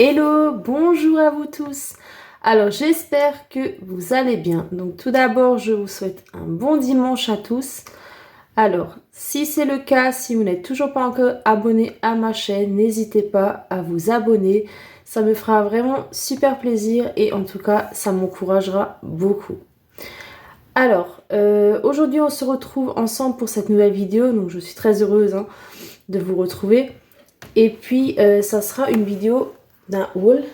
Hello, bonjour à vous tous. Alors j'espère que vous allez bien. Donc tout d'abord, je vous souhaite un bon dimanche à tous. Alors, si c'est le cas, si vous n'êtes toujours pas encore abonné à ma chaîne, n'hésitez pas à vous abonner. Ça me fera vraiment super plaisir et en tout cas, ça m'encouragera beaucoup. Alors, aujourd'hui, on se retrouve ensemble pour cette nouvelle vidéo. Donc, je suis très heureuse de vous retrouver. Et puis, ça sera une vidéo d'un haul,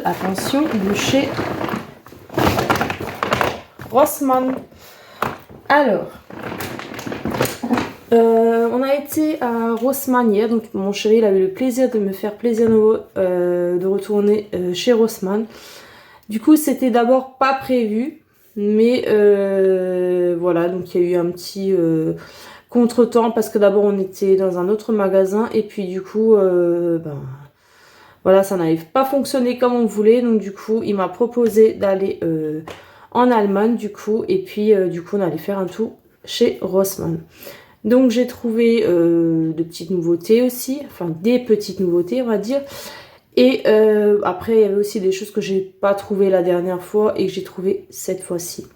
attention, de chez Rossmann. Alors, on a été à Rossmann hier, donc mon chéri il a eu le plaisir de me faire plaisir de retourner chez Rossmann. Du coup, c'était d'abord pas prévu, mais voilà, donc il y a eu un petit contretemps parce que d'abord on était dans un autre magasin et puis du coup, voilà, ça n'avait pas fonctionné comme on voulait, donc du coup, il m'a proposé d'aller en Allemagne, du coup, et puis du coup, on allait faire un tour chez Rossmann. Donc, j'ai trouvé de petites nouveautés aussi, enfin des petites nouveautés, on va dire. Et après, il y avait aussi des choses que j'ai pas trouvées la dernière fois et que j'ai trouvé cette fois-ci.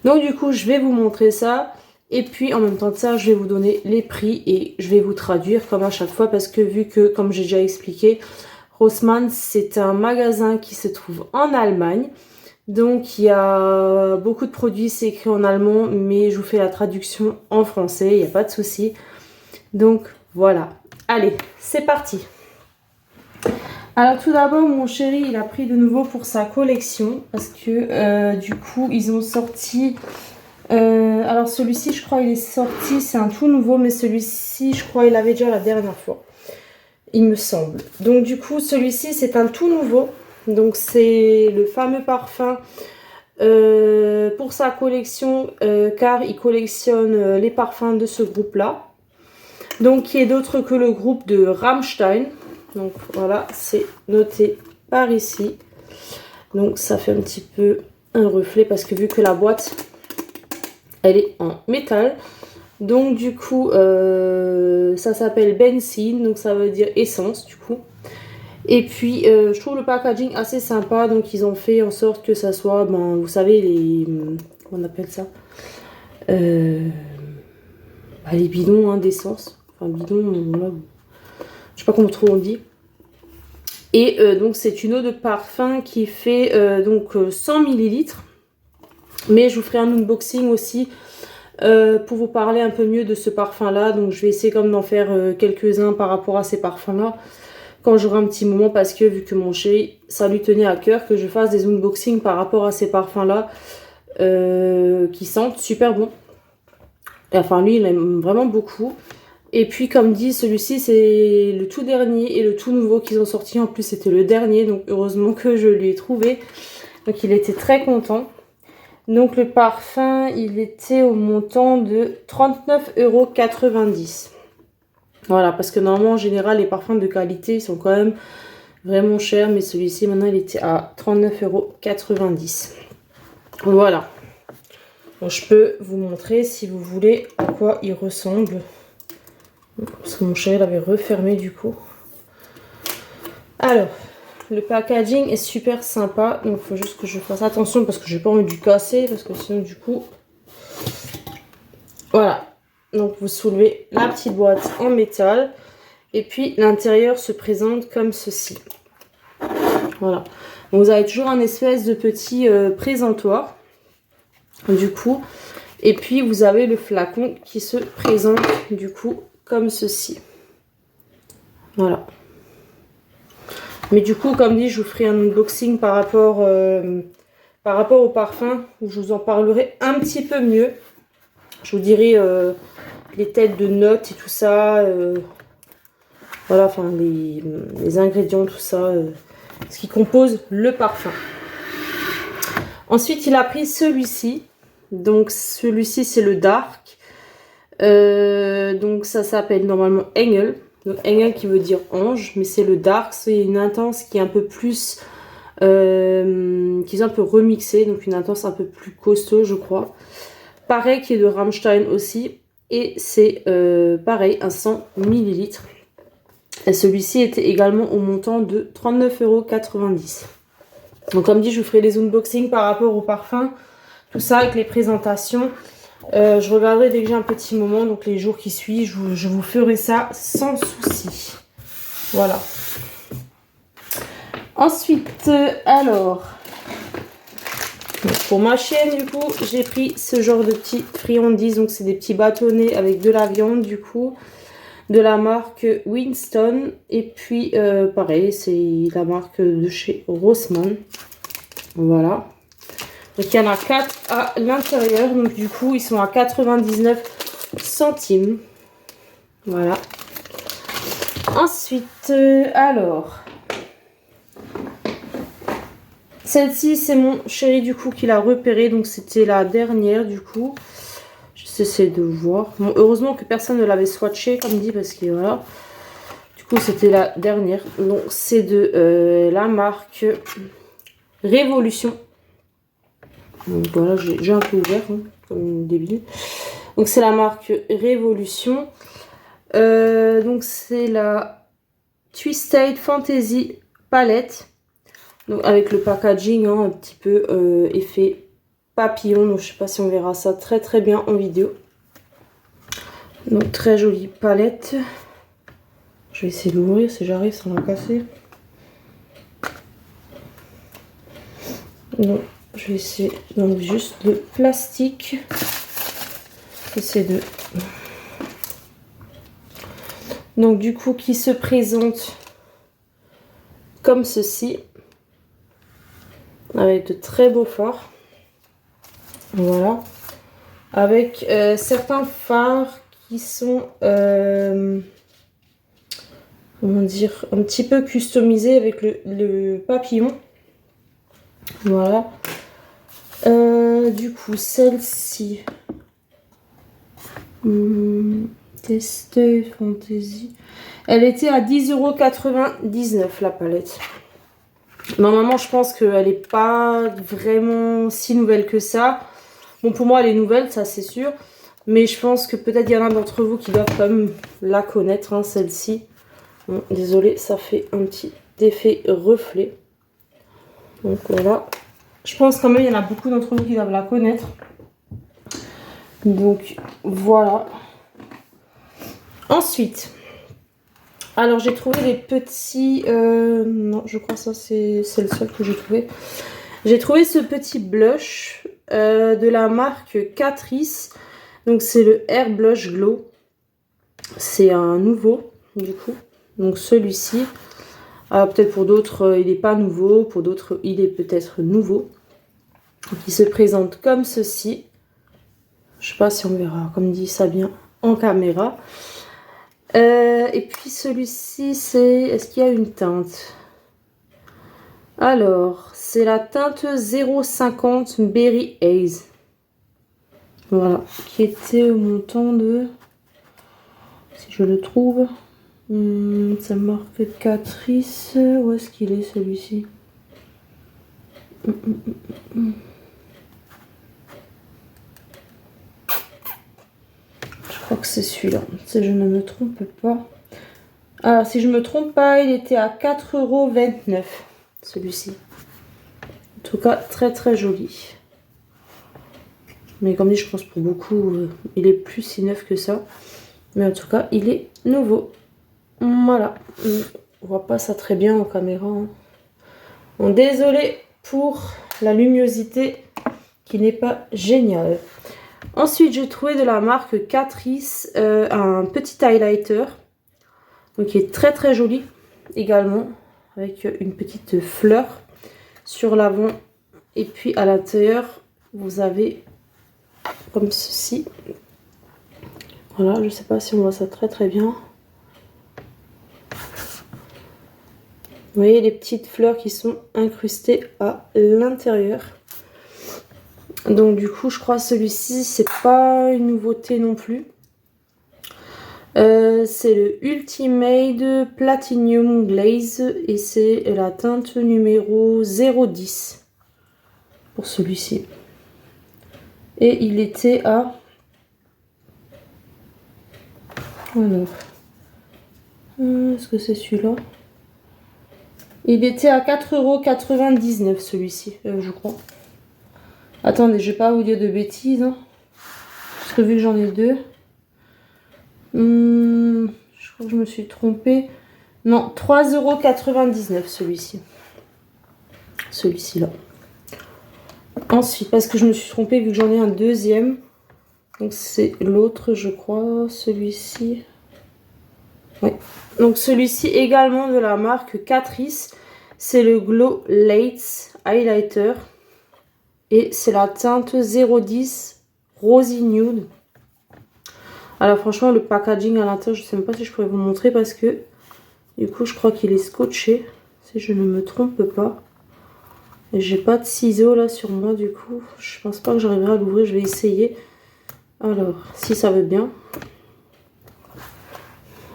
Donc, du coup, je vais vous montrer ça. Et puis, en même temps de ça, je vais vous donner les prix et je vais vous traduire comme à chaque fois parce que vu que, comme j'ai déjà expliqué, Rossmann, c'est un magasin qui se trouve en Allemagne. Donc, il y a beaucoup de produits, c'est écrit en allemand, mais je vous fais la traduction en français, il n'y a pas de souci. Donc, voilà. Allez, c'est parti. Alors, tout d'abord, mon chéri, il a pris de nouveau pour sa collection, parce que, du coup, ils ont sorti... alors, celui-ci, je crois, il est sorti, c'est un tout nouveau, mais celui-ci, je crois, il avait déjà la dernière fois. Il me semble. Donc du coup, celui-ci, c'est un tout nouveau. Donc c'est le fameux parfum pour sa collection, car il collectionne les parfums de ce groupe-là. Donc qui est d'autre que le groupe de Rammstein. Donc voilà, c'est noté par ici. Donc ça fait un petit peu un reflet parce que vu que la boîte, elle est en métal. Donc du coup, ça s'appelle Benzin, donc ça veut dire essence du coup. Et puis, je trouve le packaging assez sympa, donc ils ont fait en sorte que ça soit, ben, vous savez, les... Comment on appelle ça les bidons d'essence. Enfin, bidons, voilà. Je sais pas comment trop on dit. Et donc, c'est une eau de parfum qui fait donc 100 ml. Mais je vous ferai un unboxing aussi pour vous parler un peu mieux de ce parfum-là. Donc, je vais essayer comme d'en faire quelques-uns par rapport à ces parfums-là quand j'aurai un petit moment parce que vu que mon chéri, ça lui tenait à cœur que je fasse des unboxings par rapport à ces parfums-là qui sentent super bon. Et enfin, lui, il aime vraiment beaucoup. Et puis, comme dit, celui-ci, c'est le tout dernier et le tout nouveau qu'ils ont sorti. En plus, c'était le dernier, donc heureusement que je lui ai trouvé. Donc, il était très content. Donc, le parfum, il était au montant de 39,90 €. Voilà, parce que normalement, en général, les parfums de qualité, ils sont quand même vraiment chers. Mais celui-ci, maintenant, il était à 39,90 €. Voilà. Donc, je peux vous montrer, si vous voulez, à quoi il ressemble. Parce que mon chéri l'avait refermé, du coup. Alors, le packaging est super sympa. Donc, il faut juste que je fasse attention parce que je n'ai pas envie de lui casser. Parce que sinon, du coup... Voilà. Donc, vous soulevez la petite boîte en métal. Et puis, l'intérieur se présente comme ceci. Voilà. Donc, vous avez toujours un espèce de petit présentoir. Du coup. Et puis, vous avez le flacon qui se présente, du coup, comme ceci. Voilà. Mais du coup, comme dit, je vous ferai un unboxing par rapport au parfum. Où je vous en parlerai un petit peu mieux. Je vous dirai les têtes de notes et tout ça. Voilà, enfin, les ingrédients, tout ça. Ce qui compose le parfum. Ensuite, il a pris celui-ci. Donc, celui-ci, c'est le Dark. Donc, ça s'appelle normalement Engel. Donc, Engel qui veut dire ange. Mais c'est le Dark. C'est une intense qui est un peu plus... qui est un peu remixée. Donc, une intense un peu plus costaud, je crois. Pareil, qui est de Rammstein aussi. Et c'est pareil, un 100 ml. Et celui-ci était également au montant de 39,90 €. Donc comme dit, je vous ferai les unboxings par rapport au parfum. Tout ça avec les présentations. Je regarderai dès que j'ai un petit moment. Donc les jours qui suivent, je vous ferai ça sans souci. Voilà. Ensuite, alors... Donc pour ma chienne, du coup, j'ai pris ce genre de petits friandises. Donc c'est des petits bâtonnets avec de la viande, du coup. De la marque Winston. Et puis, pareil, c'est la marque de chez Rossmann. Voilà. Donc, il y en a 4 à l'intérieur. Donc, du coup, ils sont à 99 centimes. Voilà. Ensuite, alors... Celle-ci, c'est mon chéri, du coup, qui l'a repérée. Donc, c'était la dernière, du coup. J'essaie de voir. Bon, heureusement que personne ne l'avait swatché, comme dit, parce que voilà. Du coup, c'était la dernière. Donc, c'est de la marque Révolution. Donc, voilà, j'ai un peu ouvert, hein, comme une débile. Donc, c'est la marque Révolution. Donc, c'est la Twisted Fantasy Palette. Donc, avec le packaging, hein, un petit peu effet papillon. Donc, je sais pas si on verra ça très très bien en vidéo. Donc, très jolie palette. Je vais essayer de l'ouvrir si j'arrive sans la casser. Donc, je vais essayer. Donc, juste le plastique. J'essaie de... Donc, du coup, qui se présente comme ceci. Avec de très beaux fards. Voilà. Avec certains fards qui sont... comment dire, un petit peu customisé avec le papillon. Voilà. Du coup, celle-ci. Tester Fantasy. Elle était à 10,99 € la palette. Normalement, je pense qu'elle n'est pas vraiment si nouvelle que ça. Bon, pour moi, elle est nouvelle, ça c'est sûr. Mais je pense que peut-être il y en a d'entre vous qui doivent quand même la connaître, hein, celle-ci. Bon, désolée, ça fait un petit effet reflet. Donc voilà. Je pense quand même qu'il y en a beaucoup d'entre vous qui doivent la connaître. Donc voilà. Ensuite, alors j'ai trouvé des petits... non, je crois que ça c'est le seul que j'ai trouvé. J'ai trouvé ce petit blush de la marque Catrice. Donc c'est le Air Blush Glow. C'est un nouveau du coup. Donc celui-ci. Peut-être pour d'autres il n'est pas nouveau. Pour d'autres il est peut-être nouveau. Donc, il se présente comme ceci. Je sais pas si on verra comme dit ça bien en caméra. Et puis celui-ci c'est... Est-ce qu'il y a une teinte? Alors, c'est la teinte 050 Berry Haze. Voilà, qui était au montant de... Si je le trouve... ça marque Catrice. Où est-ce qu'il est celui-ci? Je crois que c'est celui-là, si je ne me trompe pas. Alors, si je ne me trompe pas, il était à 4,29 € celui-ci. En tout cas, très très joli. Mais comme dit, je pense pour beaucoup, il est plus si neuf que ça. Mais en tout cas, il est nouveau. Voilà. On voit pas ça très bien en caméra. Hein. Bon, désolé pour la luminosité qui n'est pas géniale. Ensuite, j'ai trouvé de la marque Catrice un petit highlighter. Donc, qui est très très joli également. Avec une petite fleur sur l'avant. Et puis à l'intérieur, vous avez comme ceci. Voilà, je sais pas si on voit ça très très bien. Vous voyez les petites fleurs qui sont incrustées à l'intérieur. Donc du coup, je crois que celui-ci, c'est pas une nouveauté non plus. C'est le Ultimate Platinum Glaze et c'est la teinte numéro 010 pour celui-ci. Et il était à... Alors, Est-ce que c'est celui-là? Il était à 4,99 € celui-ci, je crois. Attendez, je vais pas vous dire de bêtises. Hein. Parce que vu que j'en ai deux. Je crois que je me suis trompée. Non, 3,99 € celui-ci. Celui-ci là. Ensuite, parce que je me suis trompée vu que j'en ai un deuxième. Donc c'est l'autre, je crois. Celui-ci. Oui. Donc celui-ci également de la marque Catrice. C'est le Glow Lights Highlighter. Et c'est la teinte 010 Rosy Nude. Alors franchement, le packaging à l'intérieur, je ne sais même pas si je pourrais vous montrer parce que du coup, je crois qu'il est scotché. Si je ne me trompe pas. Et j'ai pas de ciseaux là sur moi du coup. Je pense pas que j'arriverai à l'ouvrir. Je vais essayer. Alors, si ça veut bien.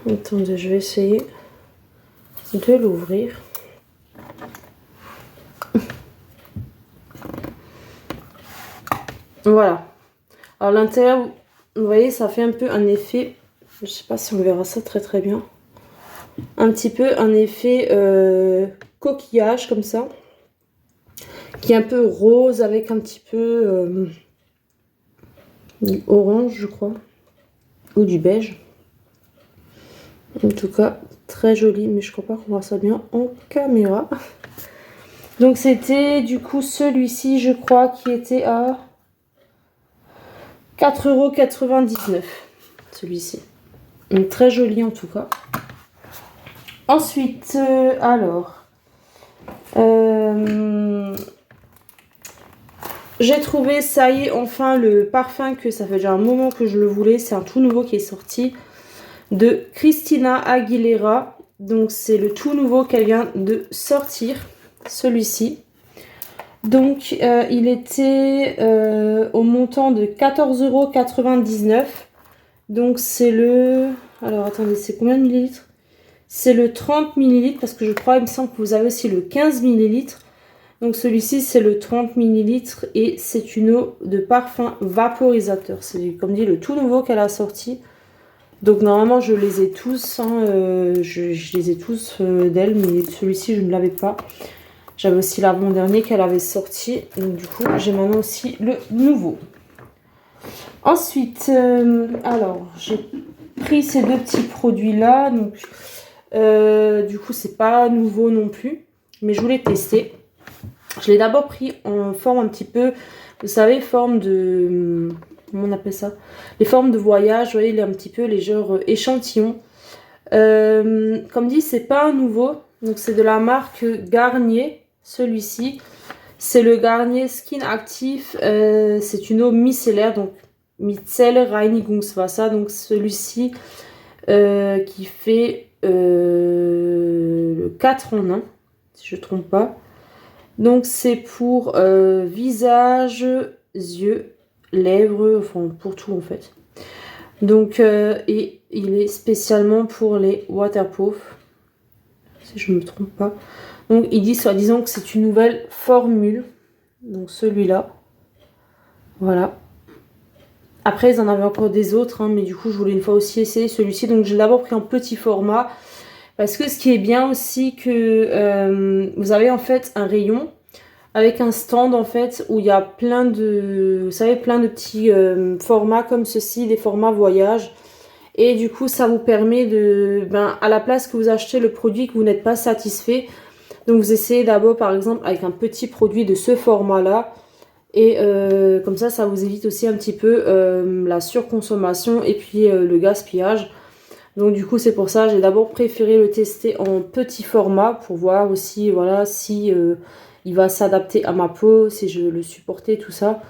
Attendez, je vais essayer de l'ouvrir. Voilà. Alors l'intérieur, vous voyez, ça fait un peu un effet, je sais pas si on verra ça très bien, un petit peu un effet coquillage comme ça, qui est un peu rose avec un petit peu orange, je crois, ou du beige. En tout cas, très joli, mais je crois pas qu'on voit ça bien en caméra. Donc c'était du coup celui-ci, je crois, qui était à 4,99 €, celui-ci. Très joli en tout cas. Ensuite, j'ai trouvé, ça y est, enfin le parfum que ça fait déjà un moment que je le voulais. C'est un tout nouveau qui est sorti de Christina Aguilera. Donc c'est le tout nouveau qu'elle vient de sortir, celui-ci. Donc il était au montant de 14,99 €. Donc c'est le... Alors attendez, c'est combien de millilitres? C'est le 30 ml parce que je crois, il me semble que vous avez aussi le 15 ml. Donc celui-ci c'est le 30 ml et c'est une eau de parfum vaporisateur. C'est comme dit le tout nouveau qu'elle a sorti. Donc normalement je les ai tous, hein, je les ai tous d'elle, mais celui-ci je ne l'avais pas. J'avais aussi l'avant-dernier qu'elle avait sorti. Donc du coup j'ai maintenant aussi le nouveau. Ensuite, alors j'ai pris ces deux petits produits là. Donc du coup c'est pas nouveau non plus, mais je voulais tester. Je l'ai d'abord pris en forme un petit peu, vous savez, forme de... Comment on appelle ça? Les formes de voyage, vous voyez, il est un petit peu les genres échantillons. Comme dit, c'est pas un nouveau. Donc c'est de la marque Garnier, celui-ci. C'est le Garnier Skin Active. C'est une eau micellaire, donc Micellreinigungswasser. Donc celui-ci qui fait le 4 en 1, si je ne trompe pas. Donc c'est pour visage, yeux, lèvres, enfin pour tout en fait. Donc et il est spécialement pour les waterproof, si je ne me trompe pas. Donc il dit soi-disant que c'est une nouvelle formule. Donc celui-là. Voilà. Après ils en avaient encore des autres, hein, mais du coup je voulais une fois aussi essayer celui-ci. Donc j'ai d'abord pris en petit format. Parce que ce qui est bien aussi que vous avez en fait un rayon avec un stand en fait où il y a plein de, vous savez, plein de petits formats comme ceci, des formats voyage. Et du coup ça vous permet de, à la place que vous achetez le produit que vous n'êtes pas satisfait, donc vous essayez d'abord par exemple avec un petit produit de ce format là. Et comme ça vous évite aussi un petit peu la surconsommation et puis le gaspillage. Donc du coup c'est pour ça j'ai d'abord préféré le tester en petit format pour voir aussi voilà si il va s'adapter à ma peau, si je le supporter tout ça.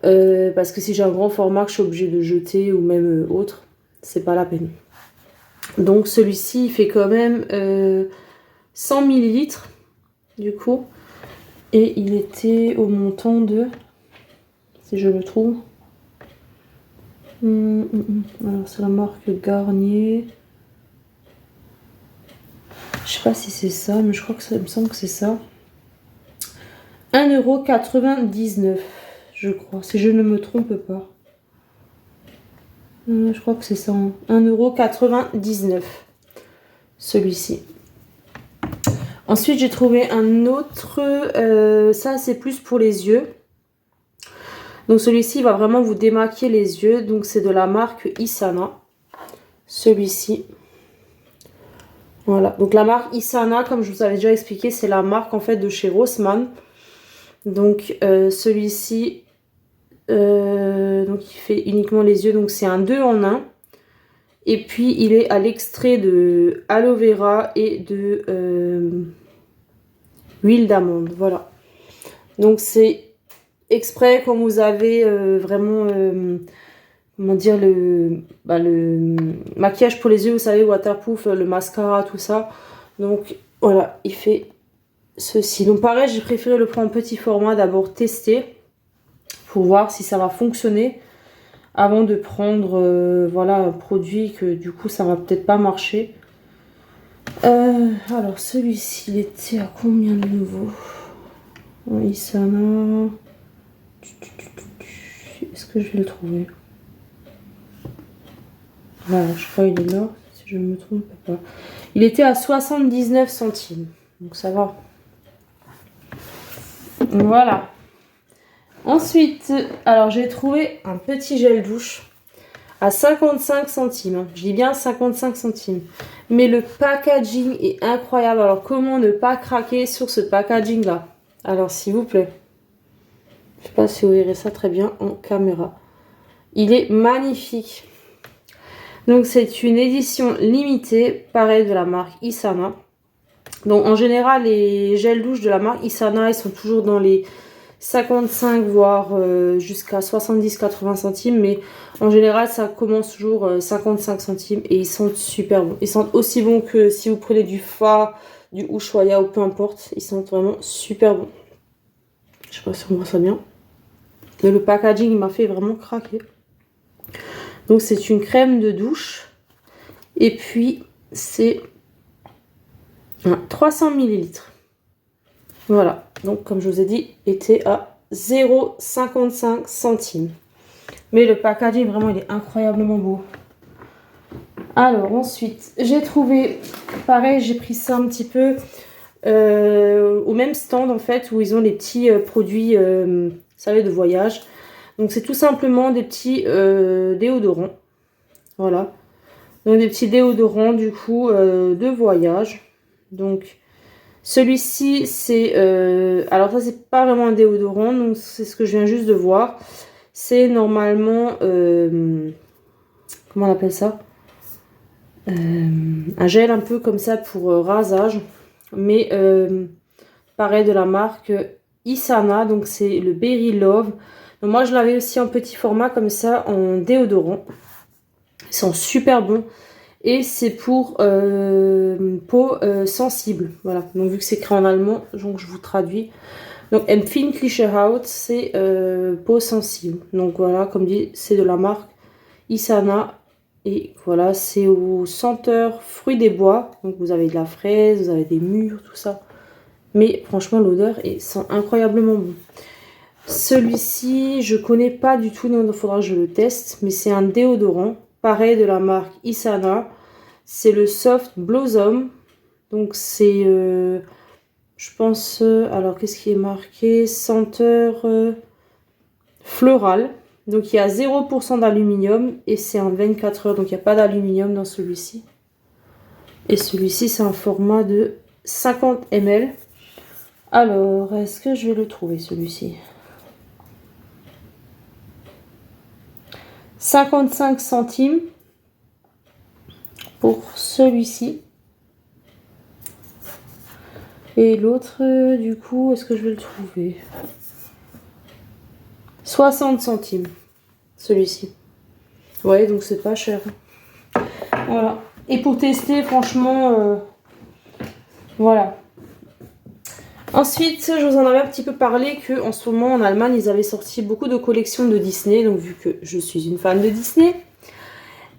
Parce que si j'ai un grand format que je suis obligée de jeter ou même autre, c'est pas la peine. Donc celui-ci il fait quand même 100 ml du coup. Et il était au montant de, si je le trouve, alors c'est la marque Garnier. Je sais pas si c'est ça, mais je crois que ça me semble que c'est ça. 1,99 €, je crois, si je ne me trompe pas. Je crois que c'est ça. 1,99 €. celui-ci. Ensuite, j'ai trouvé un autre, ça c'est plus pour les yeux. Donc celui-ci va vraiment vous démaquiller les yeux. Donc c'est de la marque Isana. Celui-ci. Voilà. Donc la marque Isana, comme je vous avais déjà expliqué, c'est la marque en fait de chez Rossmann. Donc celui-ci, donc il fait uniquement les yeux. Donc c'est un 2 en 1. Et puis il est à l'extrait de aloe vera et de huile d'amande. Voilà. Donc c'est exprès quand vous avez vraiment, comment dire, le maquillage pour les yeux, vous savez, waterproof, le mascara, tout ça. Donc voilà, il fait ceci. Donc pareil, j'ai préféré le prendre en petit format, d'abord tester pour voir si ça va fonctionner avant de prendre voilà, un produit que du coup ça va peut-être pas marcher. Alors celui-ci, il était à combien de nouveau? Isana. Est-ce que je vais le trouver? Voilà, je crois qu'il est là, si je ne me trompe pas. Il était à 79 centimes, donc ça va. Voilà. Ensuite, alors j'ai trouvé un petit gel douche à 55 centimes. Je dis bien 55 centimes. Mais le packaging est incroyable. Alors comment ne pas craquer sur ce packaging là? Alors s'il vous plaît. Je ne sais pas si vous verrez ça très bien en caméra. Il est magnifique. Donc c'est une édition limitée, pareil de la marque Isana. Donc en général les gels douche de la marque Isana, ils sont toujours dans les 55 voire jusqu'à 70-80 centimes, mais en général ça commence toujours 55 centimes et ils sentent super bons. Ils sentent aussi bons que si vous prenez du Fa, du Ushuaïa ou peu importe, ils sentent vraiment super bons. Je sais pas si on voit ça bien, mais le packaging il m'a fait vraiment craquer. Donc c'est une crème de douche et puis c'est 300 ml. Voilà, donc comme je vous ai dit, était à 0,55 centimes. Mais le packaging, vraiment, il est incroyablement beau. Alors, ensuite, j'ai trouvé, pareil, j'ai pris ça un petit peu au même stand, en fait, où ils ont les petits produits, vous savez, de voyage. Donc, c'est tout simplement des petits déodorants. Voilà. Donc, des petits déodorants, du coup, de voyage. Donc, celui-ci, c'est... alors ça, c'est pas vraiment un déodorant, donc c'est ce que je viens juste de voir. C'est normalement... comment on appelle ça? Un gel un peu comme ça pour rasage. Mais pareil, de la marque Isana, donc c'est le Berry Love. Donc moi, je l'avais aussi en petit format comme ça, en déodorant. Ils sont super bons. Et c'est pour peau sensible. Voilà. Donc vu que c'est écrit en allemand, donc je vous traduis. Donc empfindliche Haut, c'est peau sensible. Donc voilà, comme dit, c'est de la marque Isana. Et voilà, c'est au senteur fruits des bois. Donc vous avez de la fraise, vous avez des mûres, tout ça. Mais franchement, l'odeur sent incroyablement bon. Celui-ci, je connais pas du tout, donc il faudra que je le teste. Mais c'est un déodorant. Pareil, de la marque Isana. C'est le Soft Blossom. Donc c'est, je pense, alors qu'est-ce qui est marqué? Senteur florale. Donc il y a 0% d'aluminium et c'est en 24 heures. Donc il n'y a pas d'aluminium dans celui-ci. Et celui-ci, c'est un format de 50 ml. Alors, est-ce que je vais le trouver celui-ci? 55 centimes pour celui-ci. Et l'autre, du coup, est-ce que je vais le trouver? 60 centimes, celui-ci. Ouais, donc c'est pas cher. Voilà. Et pour tester, franchement, voilà. Ensuite, je vous en avais un petit peu parlé qu'en ce moment, en Allemagne, ils avaient sorti beaucoup de collections de Disney. Donc, vu que je suis une fan de Disney.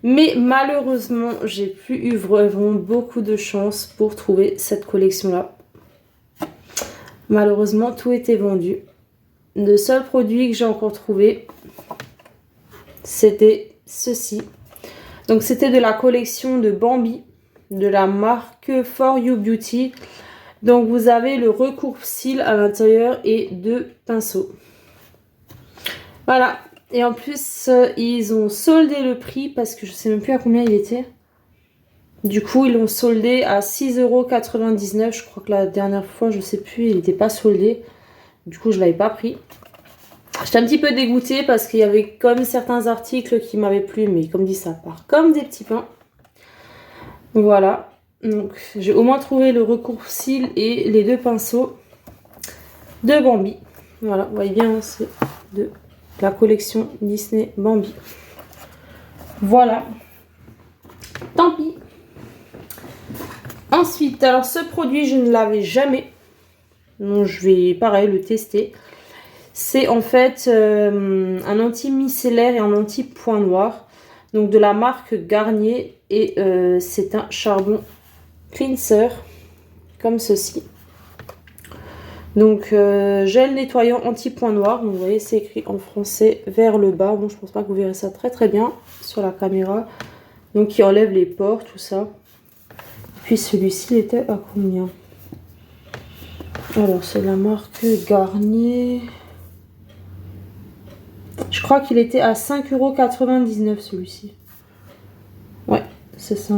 Mais malheureusement, j'ai plus eu vraiment beaucoup de chance pour trouver cette collection-là. Malheureusement, tout était vendu. Le seul produit que j'ai encore trouvé, c'était ceci. Donc, c'était de la collection de Bambi. de la marque For You Beauty. Donc vous avez le recourbe-cils à l'intérieur et 2 pinceaux. Voilà. Et en plus, ils ont soldé le prix parce que je sais même plus à combien il était. Du coup, ils l'ont soldé à 6,99 €. Je crois que la dernière fois, je sais plus, il n'était pas soldé. Du coup, je ne l'avais pas pris. J'étais un petit peu dégoûtée parce qu'il y avait comme certains articles qui m'avaient plu. Mais comme dit, ça part comme des petits pains. Voilà. Donc, j'ai au moins trouvé le recourbe-cils et les 2 pinceaux de Bambi. Voilà, vous voyez bien, c'est de la collection Disney Bambi. Voilà. Tant pis. Ensuite, alors ce produit, je ne l'avais jamais. Donc, je vais, pareil, le tester. C'est en fait un anti-micellaire et un anti-point noir. Donc, de la marque Garnier. Et c'est un charbon cleanser. Comme ceci. Donc, gel nettoyant anti-point noir. Donc, vous voyez, c'est écrit en français vers le bas. Bon, je pense pas que vous verrez ça très bien sur la caméra. Donc, qui enlève les pores, tout ça. Puis celui-ci était à combien? Alors, c'est la marque Garnier. Je crois qu'il était à 5,99 € celui-ci. Ouais, c'est ça.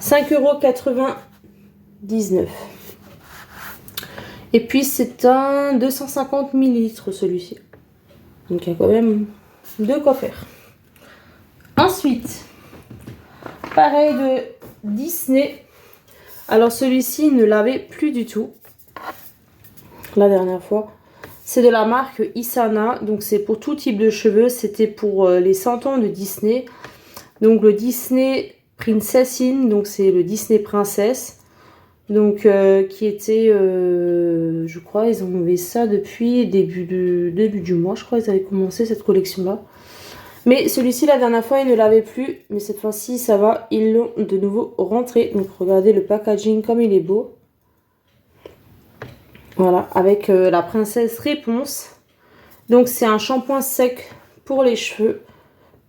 5,99 €. Et puis, c'est un 250 ml celui-ci. Donc, il y a quand même de quoi faire. Ensuite, pareil de Disney. Alors, celui-ci ne l'avait plus du tout la dernière fois. C'est de la marque Isana. Donc, c'est pour tout type de cheveux. C'était pour les 100 ans de Disney. Donc, le Disney Princessin. Donc, c'est le Disney Princesse. Donc, qui était, je crois, ils ont fait ça depuis début du mois. Je crois qu'ils avaient commencé cette collection-là. Mais celui-ci, la dernière fois, il ne l'avait plus. Mais cette fois-ci, ça va. Ils l'ont de nouveau rentré. Donc, regardez le packaging comme il est beau. Voilà, avec la princesse Réponse. Donc, c'est un shampoing sec pour les cheveux.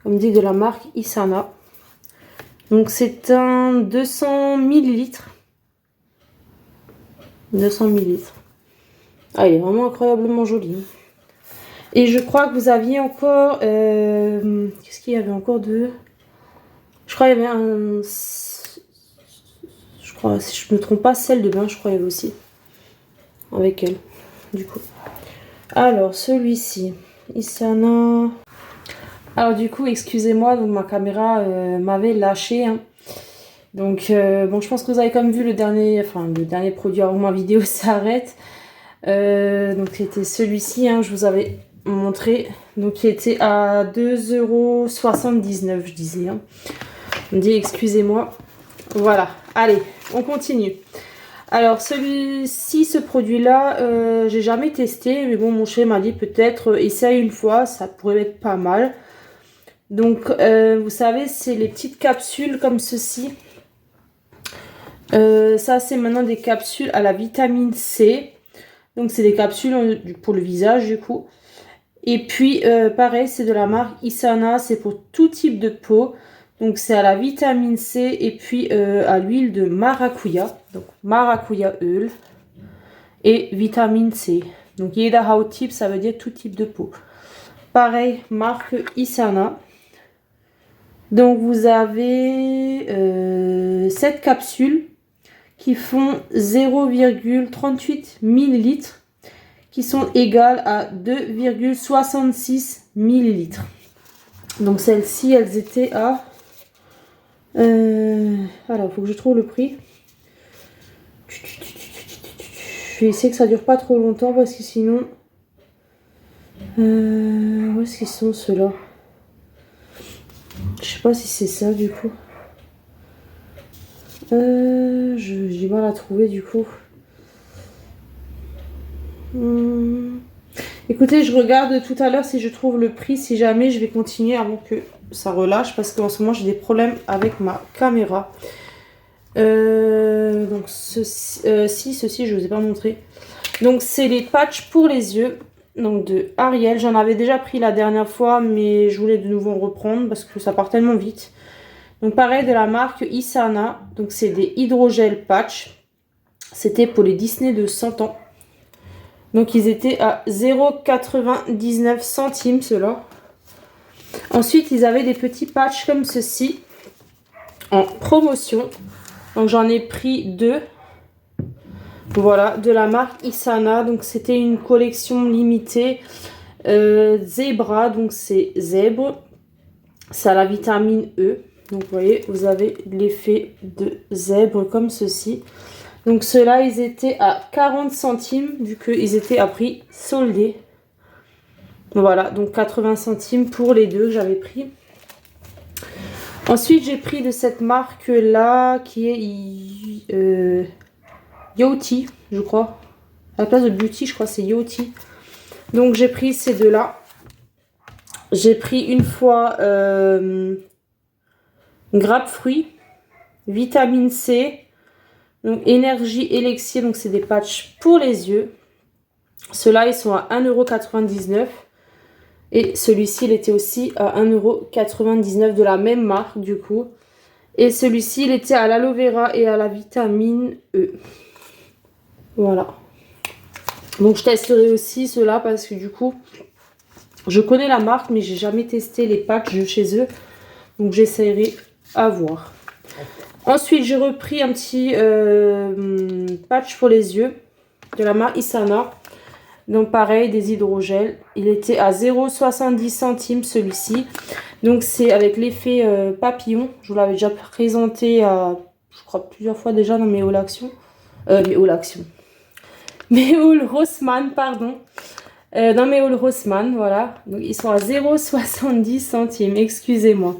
Comme dit, de la marque Isana. Donc, c'est un 200 ml. 200 ml. Ah, il est vraiment incroyablement joli. Et je crois que vous aviez encore... qu'est-ce qu'il y avait encore de... Je crois qu'il y avait un... Je crois, si je ne me trompe pas, celle de bain, je crois qu'il y avait aussi. Avec elle, du coup. Alors, celui-ci. Isana. Alors, du coup, excusez-moi, donc ma caméra m'avait lâché. Hein. Donc, bon, je pense que vous avez quand même vu le dernier produit avant ma vidéo s'arrête. Donc, c'était celui-ci, hein, je vous avais montré. Donc, qui était à 2,79 €, je disais. Hein. On me dit, excusez-moi. Voilà, allez, on continue. Alors, celui-ci, ce produit-là, j'ai jamais testé. Mais bon, mon chéri m'a dit peut-être, essaye une fois, ça pourrait être pas mal. Donc, vous savez, c'est les petites capsules comme ceci. Ça, c'est maintenant des capsules à la vitamine C. Donc, c'est des capsules pour le visage, du coup. Et puis, pareil, c'est de la marque Isana. C'est pour tout type de peau. Donc, c'est à la vitamine C et puis à l'huile de maracuja. Donc, maracuja oil et vitamine C. Donc, jeder Hauttyp, ça veut dire tout type de peau. Pareil, marque Isana. Donc, vous avez 7 capsules qui font 0,38 ml qui sont égales à 2,66 ml. Donc, celles-ci, elles étaient à... alors, il faut que je trouve le prix. Je vais essayer que ça dure pas trop longtemps parce que sinon... où est-ce qu'ils sont ceux-là? Je sais pas si c'est ça du coup. J'ai du mal à trouver du coup. Écoutez, je regarde tout à l'heure si je trouve le prix. Si jamais, je vais continuer avant que ça relâche parce qu'en ce moment j'ai des problèmes avec ma caméra. Donc ceci, je vous ai pas montré. Donc c'est les patchs pour les yeux. Donc de Ariel. J'en avais déjà pris la dernière fois, mais je voulais de nouveau en reprendre parce que ça part tellement vite. Donc pareil de la marque Isana. Donc c'est des hydrogel patch. C'était pour les Disney de 100 ans. Donc ils étaient à 0,99 centimes ceux-là. Ensuite ils avaient des petits patchs comme ceci en promotion. Donc j'en ai pris 2. Voilà, de la marque Isana. Donc c'était une collection limitée Zebra. Donc c'est zèbre. Ça a la vitamine E. Donc vous voyez, vous avez l'effet de zèbre comme ceci. Donc ceux-là, ils étaient à 40 centimes vu qu'ils étaient à prix soldé. Voilà, donc 80 centimes pour les deux que j'avais pris. Ensuite, j'ai pris de cette marque-là qui est Yoti, je crois. À la place de Beauty, je crois que c'est Yoti. Donc j'ai pris ces deux-là. J'ai pris une fois grappe fruit, vitamine C, donc énergie élixir, donc c'est des patchs pour les yeux. Ceux-là, ils sont à 1,99 €. Et celui-ci, il était aussi à 1,99 € de la même marque du coup. Et celui-ci, il était à l'aloe vera et à la vitamine E. Voilà. Donc je testerai aussi ceux-là parce que du coup, je connais la marque mais j'ai jamais testé les patchs de chez eux. Donc j'essaierai à voir. Ensuite, j'ai repris un petit patch pour les yeux de la marque Isana. Donc pareil, des hydrogels. Il était à 0,70 centimes celui-ci. Donc c'est avec l'effet papillon. Je vous l'avais déjà présenté je crois plusieurs fois déjà dans mes hauls action. Mes hauls Rossmann, pardon. Dans mes hauls Rossmann, voilà. Donc ils sont à 0,70 centimes, excusez-moi.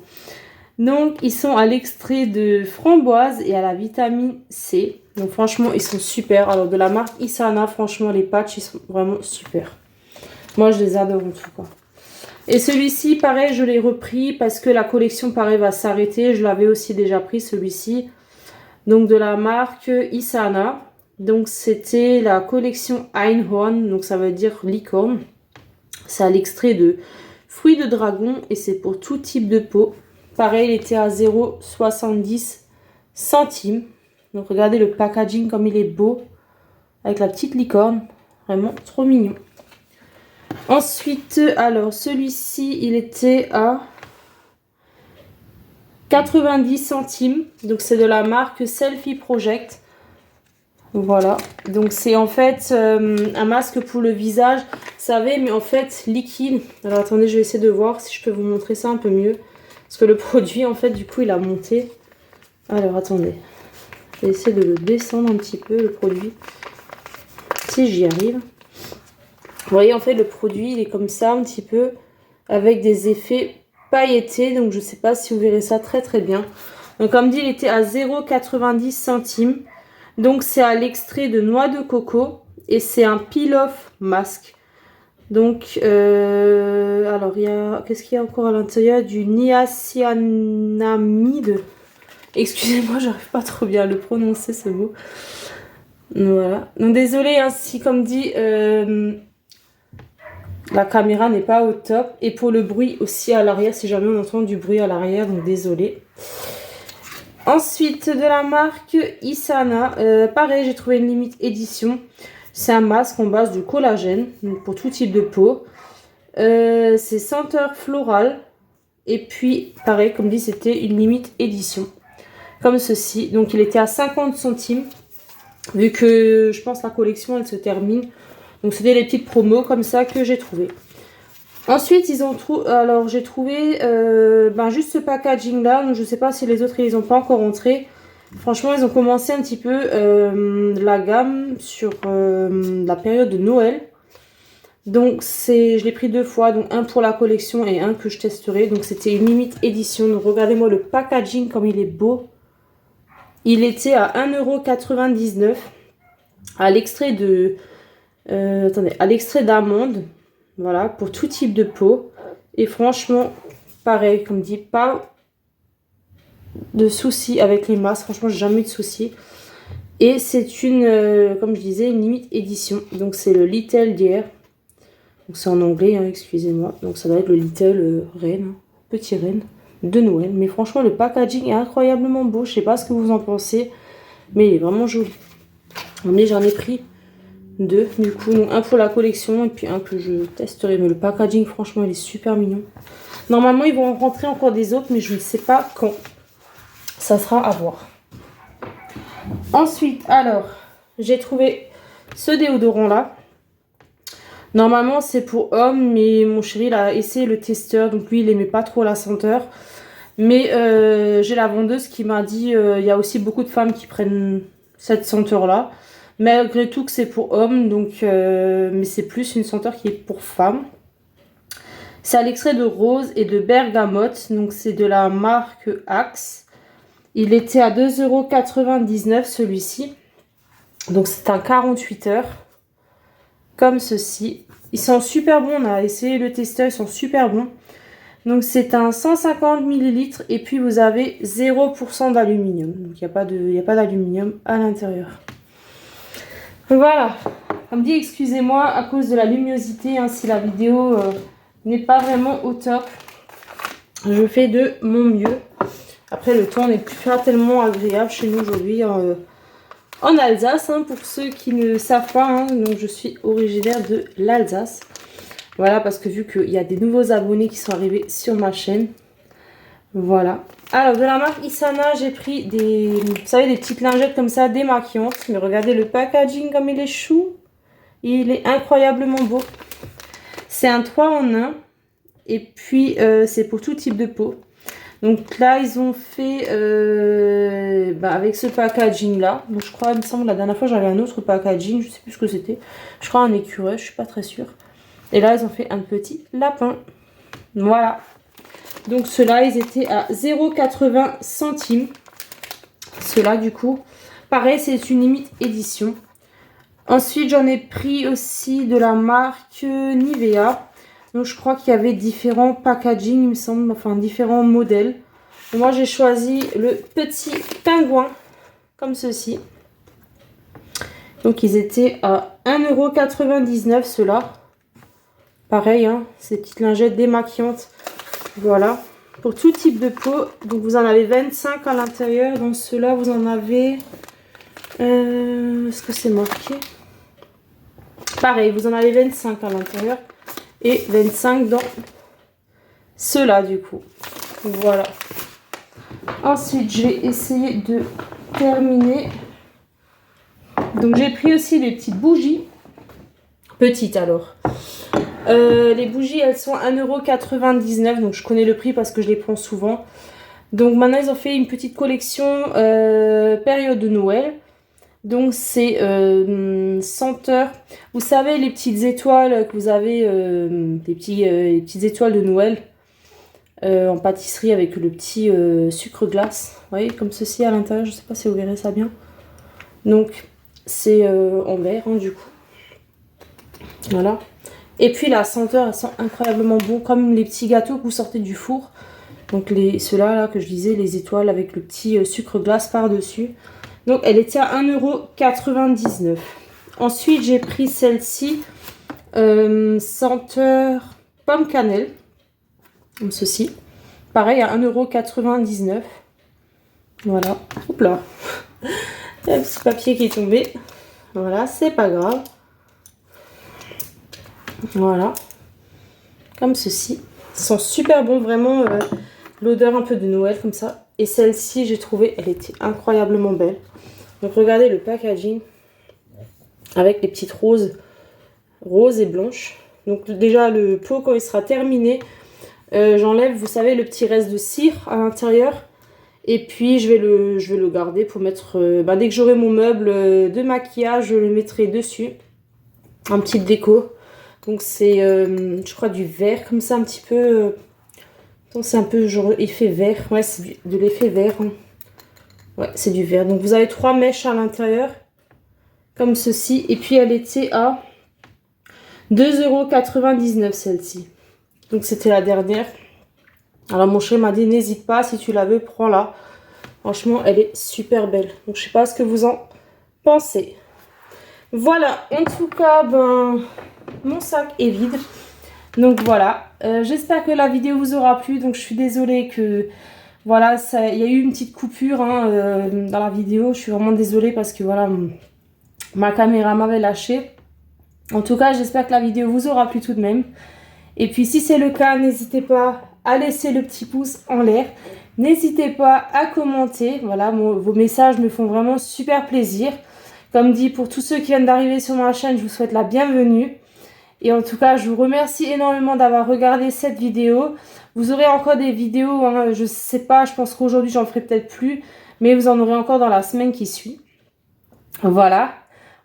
Donc, ils sont à l'extrait de framboise et à la vitamine C. Donc, franchement, ils sont super. Alors, de la marque Isana, franchement, les patchs, ils sont vraiment super. Moi, je les adore en tout cas. Et celui-ci, pareil, je l'ai repris parce que la collection, pareil, va s'arrêter. Je l'avais aussi déjà pris, celui-ci. Donc, de la marque Isana. Donc, c'était la collection Einhorn. Donc, ça veut dire licorne. C'est à l'extrait de fruits de dragon et c'est pour tout type de peau. Pareil, il était à 0,70 centimes. Donc, regardez le packaging comme il est beau. Avec la petite licorne. Vraiment trop mignon. Ensuite, alors, celui-ci, il était à 90 centimes. Donc, c'est de la marque Selfie Project. Voilà. Donc, c'est en fait un masque pour le visage. Vous savez, mais en fait, liquide. Alors, attendez, je vais essayer de voir si je peux vous montrer ça un peu mieux. Parce que le produit, en fait, du coup, il a monté. Alors, attendez. Je vais essayer de le descendre un petit peu, le produit. Si j'y arrive. Vous voyez, en fait, le produit, il est comme ça, un petit peu. Avec des effets pailletés. Donc, je ne sais pas si vous verrez ça très, très bien. Donc, comme dit, il était à 0,90 centimes. Donc, c'est à l'extrait de noix de coco. Et c'est un peel-off masque. Donc, alors, il y a... Qu'est-ce qu'il y a encore à l'intérieur? Du niacinamide. Excusez-moi, j'arrive pas trop bien à le prononcer, ce mot. Voilà. Donc, désolé, hein, si, comme dit, la caméra n'est pas au top. Et pour le bruit aussi à l'arrière, si jamais on entend du bruit à l'arrière, donc désolé. Ensuite, de la marque Isana, pareil, j'ai trouvé une limite édition. C'est un masque en base de collagène, donc pour tout type de peau. C'est senteur florale. Et puis, pareil, comme dit, c'était une limite édition. Comme ceci. Donc, il était à 50 centimes. Vu que, je pense, la collection, elle se termine. Donc, c'était les petites promos comme ça que j'ai trouvé. Ensuite, ils ont alors j'ai trouvé juste ce packaging-là. Donc, je ne sais pas si les autres, ils n'ont pas encore entré. Franchement, ils ont commencé un petit peu la gamme sur la période de Noël. Donc, je l'ai pris 2 fois. Donc, un pour la collection et un que je testerai. Donc, c'était une limite édition. Donc, regardez-moi le packaging comme il est beau. Il était à 1,99 € à l'extrait de... à l'extrait d'amande. Voilà, pour tout type de peau. Et franchement, pareil, comme dit, pas de soucis avec les masques. Franchement, jamais eu de soucis. Et c'est une, comme je disais, une limite édition. Donc, c'est le Little Deer. Donc, c'est en anglais, hein, excusez-moi. Donc, ça va être le Little Reine, petit Reine. de Noël. Mais franchement, le packaging est incroyablement beau. Je sais pas ce que vous en pensez, mais il est vraiment joli. Mais j'en ai pris 2 du coup, donc un pour la collection et puis un que je testerai. Mais le packaging, franchement, il est super mignon. Normalement, ils vont en rentrer encore des autres, mais je ne sais pas quand. Ça sera à voir. Ensuite, alors, j'ai trouvé ce déodorant là. Normalement, c'est pour homme, mais mon chéri il a essayé le testeur, donc lui, il aimait pas trop la senteur. Mais j'ai la vendeuse qui m'a dit, il y a aussi beaucoup de femmes qui prennent cette senteur là. Malgré tout que c'est pour homme, donc mais c'est plus une senteur qui est pour femmes. C'est à l'extrait de rose et de bergamote, donc c'est de la marque Axe. Il était à 2,99 € celui-ci. Donc c'est un 48 heures. Comme ceci. Ils sont super bons, on a essayé le testeur, ils sont super bons. Donc c'est un 150 ml et puis vous avez 0% d'aluminium. Donc il n'y a pas d'aluminium à l'intérieur. Voilà. Comme dit, excusez-moi à cause de la luminosité, hein, si la vidéo n'est pas vraiment au top. Je fais de mon mieux. Après le temps n'est plus tellement agréable chez nous aujourd'hui. En Alsace, hein, pour ceux qui ne savent pas, hein, donc je suis originaire de l'Alsace. Voilà, parce que vu qu'il y a des nouveaux abonnés qui sont arrivés sur ma chaîne. Voilà. Alors, de la marque Isana, j'ai pris des, vous savez, des petites lingettes comme ça, démaquillantes. Mais regardez le packaging comme il est chou. Il est incroyablement beau. C'est un 3 en 1. Et puis, c'est pour tout type de peau. Donc là, ils ont fait avec ce packaging là. Donc je crois, il me semble, la dernière fois, j'avais un autre packaging. Je sais plus ce que c'était. Je crois un écureuil, je suis pas très sûre. Et là, ils ont fait un petit lapin. Voilà. Donc ceux-là, ils étaient à 0,80 centimes. Ceux-là, du coup. Pareil, c'est une limite édition. Ensuite, j'en ai pris aussi de la marque Nivea. Donc je crois qu'il y avait différents packaging, il me semble, enfin différents modèles. Et moi j'ai choisi le petit pingouin, comme ceci. Donc ils étaient à 1,99 € ceux-là. Pareil, hein, ces petites lingettes démaquillantes. Voilà, pour tout type de peau. Donc vous en avez 25 à l'intérieur. Dans ceux-là, vous en avez... Est-ce que c'est marqué? Pareil, vous en avez 25 à l'intérieur. Et 25 dans ceux-là du coup. Voilà. Ensuite, je vais essayer de terminer. Donc, j'ai pris aussi les petites bougies. Petites alors. Les bougies, elles sont 1,99 €. Donc, je connais le prix parce que je les prends souvent. Donc, maintenant, ils ont fait une petite collection période de Noël. Donc c'est senteur. Vous savez les petites étoiles que vous avez, les petites étoiles de Noël en pâtisserie avec le petit sucre glace. Vous voyez comme ceci à l'intérieur. Je ne sais pas si vous verrez ça bien. Donc c'est en verre hein, du coup. Voilà. Et puis la senteur, elles sont incroyablement bon comme les petits gâteaux que vous sortez du four. Donc ceux-là là, que je disais, les étoiles avec le petit sucre glace par-dessus. Donc, elle était à 1,99 €. Ensuite, j'ai pris celle-ci, senteur pomme cannelle, comme ceci. Pareil, à 1,99 €. Voilà. Hop là. Il y a un petit papier qui est tombé. Voilà, c'est pas grave. Voilà. Comme ceci. Ils sont super bons, vraiment. L'odeur un peu de Noël, comme ça. Et celle-ci, j'ai trouvé, elle était incroyablement belle. Donc regardez le packaging avec les petites roses et blanches. Donc déjà le pot quand il sera terminé, j'enlève, vous savez, le petit reste de cire à l'intérieur. Et puis je vais le garder pour mettre, dès que j'aurai mon meuble de maquillage, je le mettrai dessus. Un petit déco. Donc c'est, je crois, du vert comme ça un petit peu. Donc c'est un peu genre effet vert. Ouais, c'est de l'effet vert. Hein. Ouais, c'est du vert. Donc vous avez 3 mèches à l'intérieur. Comme ceci. Et puis elle était à 2,99 € celle-ci. Donc c'était la dernière. Alors mon chéri m'a dit n'hésite pas, si tu la veux, prends-la. Franchement, elle est super belle. Donc je sais pas ce que vous en pensez. Voilà, en tout cas, mon sac est vide. Donc voilà, j'espère que la vidéo vous aura plu. Donc je suis désolée que voilà, il y a eu une petite coupure hein, dans la vidéo. Je suis vraiment désolée parce que voilà, ma caméra m'avait lâché. En tout cas, j'espère que la vidéo vous aura plu tout de même. Et puis si c'est le cas, n'hésitez pas à laisser le petit pouce en l'air. N'hésitez pas à commenter. Voilà, vos messages me font vraiment super plaisir. Comme dit, pour tous ceux qui viennent d'arriver sur ma chaîne, je vous souhaite la bienvenue. Et en tout cas, je vous remercie énormément d'avoir regardé cette vidéo. Vous aurez encore des vidéos, hein, je sais pas, je pense qu'aujourd'hui j'en ferai peut-être plus. Mais vous en aurez encore dans la semaine qui suit. Voilà.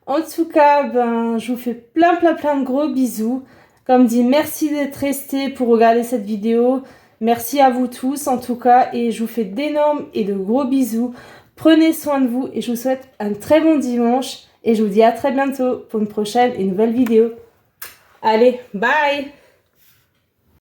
En tout cas, ben, je vous fais plein de gros bisous. Comme dit, merci d'être resté pour regarder cette vidéo. Merci à vous tous en tout cas. Et je vous fais d'énormes et de gros bisous. Prenez soin de vous et je vous souhaite un très bon dimanche. Et je vous dis à très bientôt pour une prochaine et nouvelle vidéo. Allez, bye!